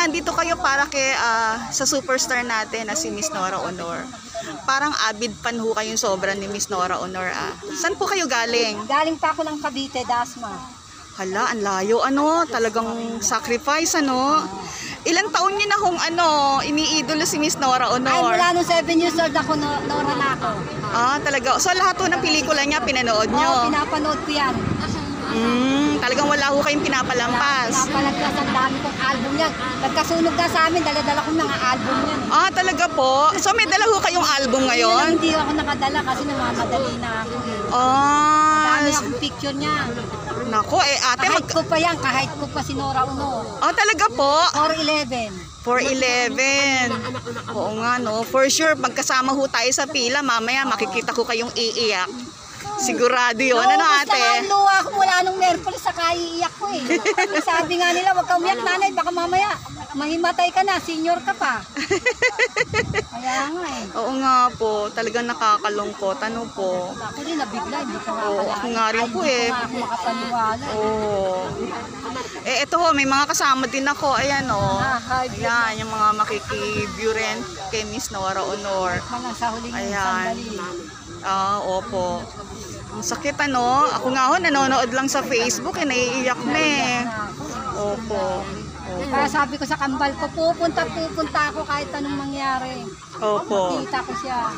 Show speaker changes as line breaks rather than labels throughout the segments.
nandito kayo para kay sa superstar natin na si Miss Nora Honor. Parang avid fan ho kayong sobra ni Miss Nora Honor. Saan po kayo galing?
Galing pa ako ng Cavite, Dasma.
Hala, ang layo talagang sacrifice Ilang taon niyo na kung iniidolo si Miss Nora Honor?
Ay, mula nung 7 years old ako, Nora na ako.
Talaga. So lahat ng pelikula niya pinanood niyo?
Oo, pinapanood ko yan.
Talagang wala ho kayong pinapalampas.
Pinapalagpas ang dami kong album yan. Nagkasunog na sa amin, dala-dala kong mga album yan.
Talaga po? So may dala ho kayong album ngayon?
Hindi ako nakadala kasi namamadali na ako. Dami akong picture niya.
Nako, ate,
kahit ko pa yan, kahit ko pa si Nora Honor.
Talaga po?
4'11".
4'11". Oo nga, no? For sure, pagkasama ho tayo sa pila, mamaya makikita ko kayong iiyak. Sigurado yun. Ano, ate?
Naubos na luha ko mula nung Merkulis, saka iiyak ko eh. Sabi nga nila, wag kang umiyak, nanay, baka mamaya mahimatay ka na, senior ka pa. Kaya nga eh.
Oo nga po, talagang nakakalungkot. Ano po?
Ako rin nabigla, hindi ko nga
Oo, ako nga rin po eh.
Hindi ko nga ako makapaniwala.
Oo. Ito ho, may mga kasama din ako. Ayan Ayan, yung mga makikiview rin kay Miss Nora Honor.
Mga sa huling
Ayan.
sandali.
Opo. Ang sakit Ako nga ho, nanonood lang sa Facebook naiiyak na eh. Opo.
Kaya sabi ko sa kambal ko, pupunta ako kahit anong mangyari.
Opo.
Makita ko siya.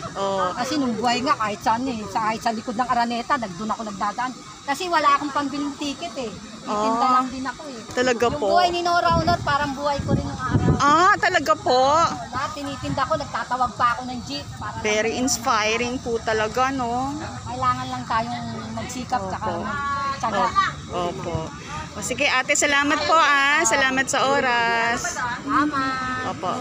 Kasi nung buhay nga kahit saan kahit sa likod ng Araneta, doon ako nagdadaan. Kasi wala akong pambiling ticket eh. Itinda lang din ako eh.
Talaga po?
Yung buhay ni Nora Honor, parang buhay ko rin ng araw.
Talaga po?
Lahat tinitinda ko, nagtatawag pa ako ng jeep.
Very inspiring po talaga, no?
Kailangan lang tayong magsikap tsaka magtyaga.
Opo. Sige ate, salamat po Salamat sa oras.
Tama.
Opo.